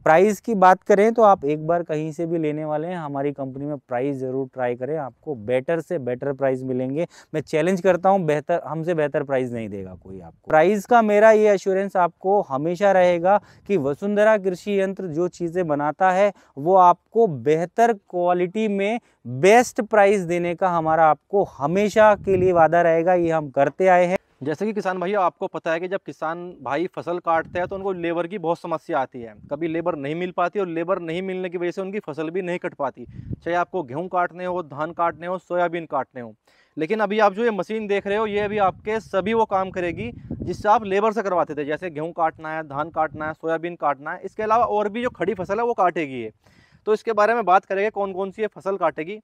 Price की बात करें तो आप एक बार कहीं से भी लेने वाले हैं हमारी कंपनी में प्राइस ज़रूर ट्राई करें, आपको बेटर से बेटर प्राइस मिलेंगे। मैं चैलेंज करता हूं, बेहतर हमसे बेहतर प्राइस नहीं देगा कोई आपको। प्राइस का मेरा ये एश्योरेंस आपको हमेशा रहेगा कि वसुंधरा कृषि यंत्र जो चीज़ें बनाता है वो आपको बेहतर क्वालिटी में बेस्ट प्राइस देने का हमारा आपको हमेशा के लिए वादा रहेगा। ये हम करते आए हैं। जैसे कि किसान भैया आपको पता है कि जब किसान भाई फसल काटते हैं तो उनको लेबर की बहुत समस्या आती है, कभी लेबर नहीं मिल पाती और लेबर नहीं मिलने की वजह से उनकी फसल भी नहीं कट पाती, चाहे आपको गेहूं काटने हो, धान काटने हो, सोयाबीन काटने हो। लेकिन अभी आप जो ये मशीन देख रहे हो ये अभी आपके सभी वो काम करेगी जिससे आप लेबर से करवाते थे, जैसे गेहूँ काटना है, धान काटना है, सोयाबीन काटना है, इसके अलावा और भी जो खड़ी फसल है वो काटेगी ये। तो इसके बारे में बात करेंगे कौन कौन सी ये फसल काटेगी।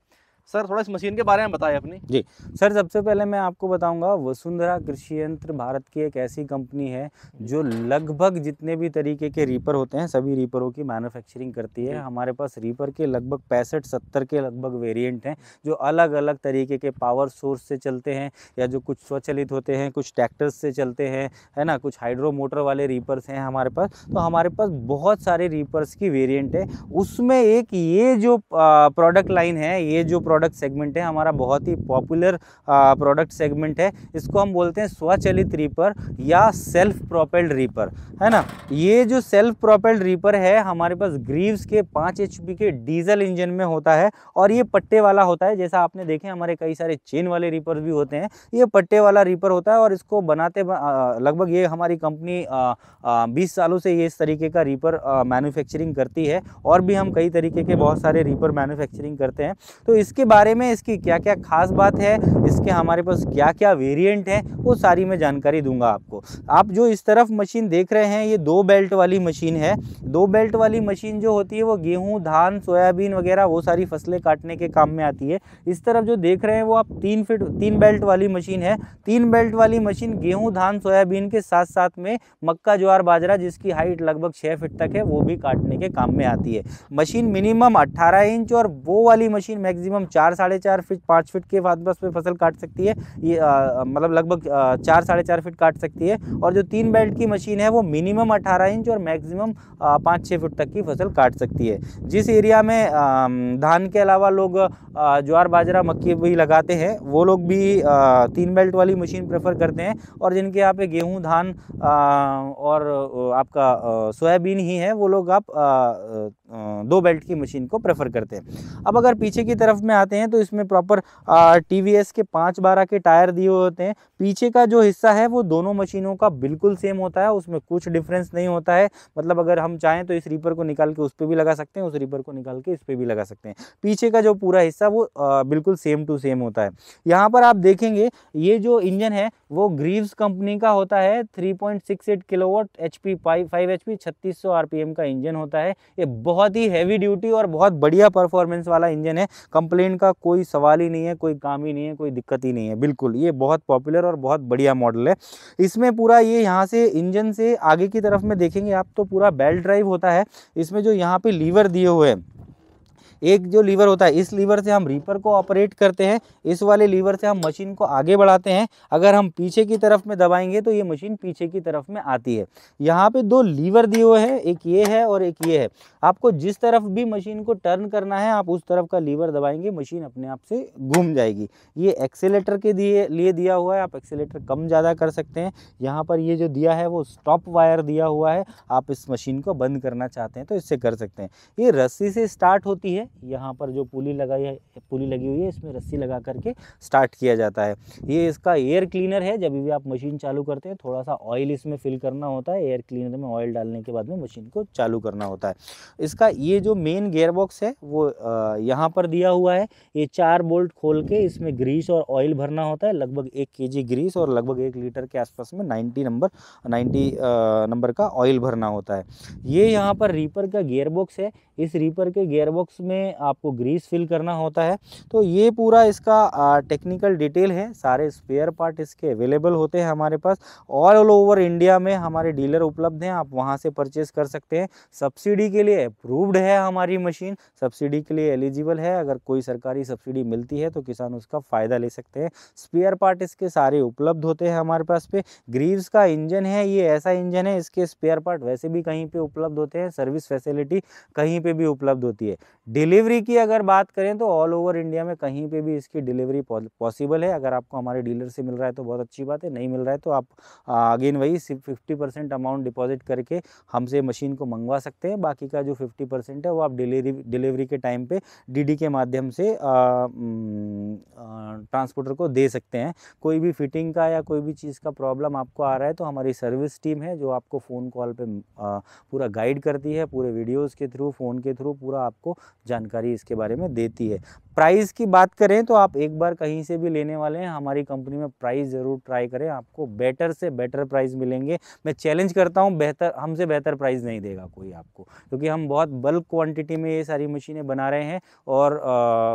सर थोड़ा इस मशीन के बारे में बताएं अपनी। जी सर, सबसे पहले मैं आपको बताऊंगा वसुंधरा कृषि यंत्र भारत की एक ऐसी कंपनी है जो लगभग जितने भी तरीके के रीपर होते हैं सभी रीपरों की मैन्युफैक्चरिंग करती है। हमारे पास रीपर के लगभग 65-70 के लगभग वेरिएंट हैं जो अलग अलग तरीके के पावर सोर्स से चलते हैं, या जो कुछ स्वचालित होते हैं, कुछ ट्रैक्टर्स से चलते हैं, है ना, कुछ हाइड्रो मोटर वाले रीपर्स हैं हमारे पास। तो हमारे पास बहुत सारे रीपर्स की वेरिएंट है। उसमें एक ये जो प्रोडक्ट लाइन है, ये जो प्रोडक्ट सेगमेंट है हमारा बहुत ही पॉपुलर प्रोडक्ट सेगमेंट है। इसको हम बोलते हैं स्वचालित रीपर या सेल्फ प्रोपेल्ड रीपर, है ना। ये जो सेल्फ प्रोपेल्ड रीपर है हमारे पास ग्रीव्स के 5 HP के डीजल इंजन में होता है और ये पट्टे वाला होता है। जैसा आपने देखे हमारे कई सारे चेन वाले रीपर भी होते हैं, ये पट्टे वाला रीपर होता है और इसको बनाते लगभग ये हमारी कंपनी 20 सालों से ये इस तरीके का रीपर मैन्युफैक्चरिंग करती है और भी हम कई तरीके के बहुत सारे रीपर मैन्युफैक्चरिंग करते हैं। तो इसके बारे में इसकी क्या क्या खास बात है, इसके हमारे पास क्या क्या वेरिएंट है, वो सारी मैं जानकारी दूंगा आपको। आप जो इस तरफ मशीन देख रहे हैं ये 2 बेल्ट वाली मशीन है। 2 बेल्ट वाली मशीन जो होती है वो गेहूं, धान, सोयाबीन वगैरह वो सारी फसलें काटने के काम में आती है। इस तरफ जो देख रहे हैं वो आप 3 बेल्ट वाली मशीन है। 3 बेल्ट वाली मशीन गेहूं, धान, सोयाबीन के साथ साथ में मक्का, ज्वार, बाजरा जिसकी हाइट लगभग 6 फीट तक है वो भी काटने के काम में आती है। मशीन मिनिमम 18 इंच और वो वाली मशीन मैक्सिमम 4-4.5 फीट 5 फीट के आसपास में फसल काट सकती है। ये मतलब लगभग 4-4.5 फीट काट सकती है। और जो 3 बेल्ट की मशीन है वो मिनिमम 18 इंच और मैक्सिमम 5-6 फीट तक की फसल काट सकती है। जिस एरिया में धान के अलावा लोग ज्वार, बाजरा, मक्की भी लगाते हैं वो लोग भी 3 बेल्ट वाली मशीन प्रेफर करते हैं। और जिनके यहाँ पे गेहूँ, धान और आपका सोयाबीन ही है वो लोग आप 2 बेल्ट की मशीन को प्रेफर करते हैं। अब अगर पीछे की तरफ में आते हैं तो इसमें प्रॉपर TVS के 5/12 के टायर दिए हुए होते हैं। पीछे का जो हिस्सा है वो दोनों मशीनों का बिल्कुल सेम होता है, उसमें कुछ डिफरेंस नहीं होता है। मतलब अगर हम चाहें तो इस रीपर को निकाल के उस पर भी लगा सकते हैं, उस रीपर को निकाल के इस पर भी लगा सकते हैं। पीछे का जो पूरा हिस्सा वो बिल्कुल सेम टू सेम होता है। यहाँ पर आप देखेंगे ये जो इंजन है वो ग्रीव्स कंपनी का होता है। 3.68 किलोवाट HP 5 HP 3600 RPM का इंजन होता है। ये बहुत ही हैवी ड्यूटी और बहुत बढ़िया परफॉर्मेंस वाला इंजन है। कंप्लेन का कोई सवाल ही नहीं है, कोई काम ही नहीं है, कोई दिक्कत ही नहीं है। बिल्कुल ये बहुत पॉपुलर और बहुत बढ़िया मॉडल है। इसमें पूरा ये यहाँ से इंजन से आगे की तरफ में देखेंगे आप तो पूरा बेल्ट ड्राइव होता है। इसमें जो यहाँ पे लीवर दिए हुए हैं, एक जो लीवर होता है इस लीवर से हम रीपर को ऑपरेट करते हैं, इस वाले लीवर से हम मशीन को आगे बढ़ाते हैं। अगर हम पीछे की तरफ में दबाएंगे तो ये मशीन पीछे की तरफ में आती है। यहाँ पे 2 लीवर दिए हुए हैं, एक ये है और एक ये है। आपको जिस तरफ भी मशीन को टर्न करना है आप उस तरफ का लीवर दबाएंगे, मशीन अपने आप से घूम जाएगी। ये एक्सेलेटर के लिए दिया हुआ है, आप एक्सेलेटर कम ज़्यादा कर सकते हैं। यहाँ पर ये जो दिया है वो स्टॉप वायर दिया हुआ है, आप इस मशीन को बंद करना चाहते हैं तो इससे कर सकते हैं। ये रस्सी से स्टार्ट होती है, यहाँ पर जो पुली लगी हुई है इसमें रस्सी लगा करके स्टार्ट किया जाता है। ये इसका एयर क्लीनर है, जब भी आप मशीन चालू करते हैं थोड़ा सा ऑयल इसमें फिल करना होता है, एयर क्लीनर में ऑयल डालने के बाद में मशीन को चालू करना होता है। इसका ये जो मेन गियर बॉक्स है वो यहाँ पर दिया हुआ है। ये 4 बोल्ट खोल के इसमें ग्रीस और ऑयल भरना होता है, लगभग 1 kg ग्रीस और लगभग 1 लीटर के आसपास में 90 नंबर का ऑयल भरना होता है। ये यहाँ पर रीपर का गियर बॉक्स है। इस रीपर के गियर बॉक्स में में आपको ग्रीस फिल करना होता है। तो ये पूरा इसका टेक्निकल डिटेल है। सारे स्पेयर पार्ट इसके अवेलेबल होते हैं हमारे पास। ऑल ओवर इंडिया में हमारे डीलर उपलब्ध हैं, आप वहाँ से परचेस कर सकते हैं। सब्सिडी के लिए अप्रूव्ड है हमारी मशीन, सब्सिडी के लिए एलिजिबल है। अगर कोई सरकारी सब्सिडी मिलती है तो किसान उसका फ़ायदा ले सकते हैं। स्पेयर पार्ट इसके सारे उपलब्ध होते हैं हमारे पास पे। ग्रीव्स का इंजन है, ये ऐसा इंजन है, इसके स्पेयर पार्ट वैसे भी कहीं पे उपलब्ध होते हैं, सर्विस फैसिलिटी कहीं पे भी उपलब्ध होती है। डिलीवरी की अगर बात करें तो ऑल ओवर इंडिया में कहीं पे भी इसकी डिलीवरी पॉसिबल है। अगर आपको हमारे डीलर से मिल रहा है तो बहुत अच्छी बात है, नहीं मिल रहा है तो आप अगेन वही 50% अमाउंट डिपॉजिट करके हमसे मशीन को मंगवा सकते हैं। बाकी का जो 50% है वो आप डिलीवरी के टाइम पे डीडी के माध्यम से ट्रांसपोर्टर को दे सकते हैं। कोई भी फिटिंग का या कोई भी चीज़ का प्रॉब्लम आपको आ रहा है तो हमारी सर्विस टीम है जो आपको फ़ोन कॉल पे पूरा गाइड करती है, पूरे वीडियोज़ के थ्रू, फ़ोन के थ्रू पूरा आपको जानकारी इसके बारे में देती है। प्राइस की बात करें तो आप एक बार कहीं से भी लेने वाले हैं हमारी कंपनी में प्राइस ज़रूर ट्राई करें, आपको बेटर से बेटर प्राइस मिलेंगे। मैं चैलेंज करता हूं, हमसे बेहतर प्राइस नहीं देगा कोई आपको, क्योंकि हम बहुत बल्क क्वांटिटी में ये सारी मशीनें बना रहे हैं और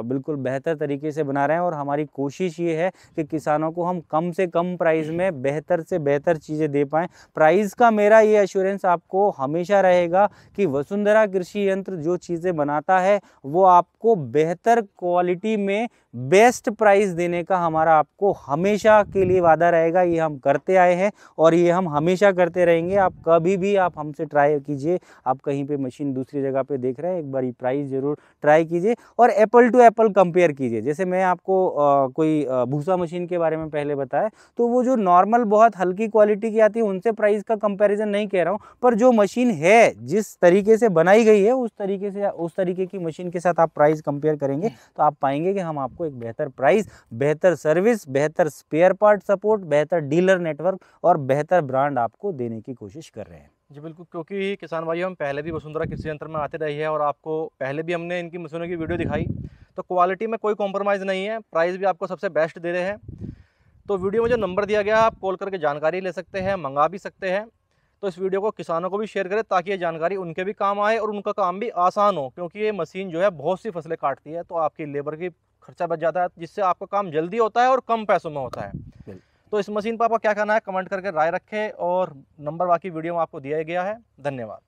बिल्कुल बेहतर तरीके से बना रहे हैं। और हमारी कोशिश ये है कि किसानों को हम कम से कम प्राइस में बेहतर से बेहतर चीज़ें दे पाएँ। प्राइस का मेरा ये एश्योरेंस आपको हमेशा रहेगा कि वसुंधरा कृषि यंत्र जो चीज़ें बनाता है वो आपको बेहतर क्वालिटी में बेस्ट प्राइस देने का हमारा आपको हमेशा के लिए वादा रहेगा। ये हम करते आए हैं और ये हम हमेशा करते रहेंगे। आप कभी भी आप हमसे ट्राई कीजिए, आप कहीं पे मशीन दूसरी जगह पे देख रहे हैं, एक बार ये प्राइस ज़रूर ट्राई कीजिए और एप्पल टू एप्पल कंपेयर कीजिए। जैसे मैं आपको कोई भूसा मशीन के बारे में पहले बताया, तो वो जो नॉर्मल बहुत हल्की क्वालिटी की आती है उनसे प्राइस का कंपैरिजन नहीं कह रहा हूँ, पर जो मशीन है जिस तरीके से बनाई गई है उस तरीके की मशीन के साथ आप प्राइस कंपेयर करेंगे तो आप पाएंगे कि हम आपको एक बेहतर प्राइस, बेहतर सर्विस, बेहतर स्पेयर पार्ट सपोर्ट, बेहतर डीलर नेटवर्क और बेहतर ब्रांड आपको देने की कोशिश कर रहे हैं। जी बिल्कुल, क्योंकि किसान भाइयों हम पहले भी वसुंधरा कृषि यंत्र में आते रहे हैं और आपको पहले भी हमने इनकी मशीनों की वीडियो दिखाई, तो क्वालिटी में कोई कॉम्प्रोमाइज़ नहीं है, प्राइस भी आपको सबसे बेस्ट दे रहे हैं। तो वीडियो में जो नंबर दिया गया आप कॉल करके जानकारी ले सकते हैं, मंगा भी सकते हैं। तो इस वीडियो को किसानों को भी शेयर करें ताकि ये जानकारी उनके भी काम आए और उनका काम भी आसान हो, क्योंकि ये मशीन जो है बहुत सी फसलें काटती है, तो आपकी लेबर की खर्चा बच जाता है, जिससे आपका काम जल्दी होता है और कम पैसों में होता है। तो इस मशीन पर आपका क्या कहना है कमेंट करके राय रखें और नंबर बाकी वीडियो में आपको दिया गया है। धन्यवाद।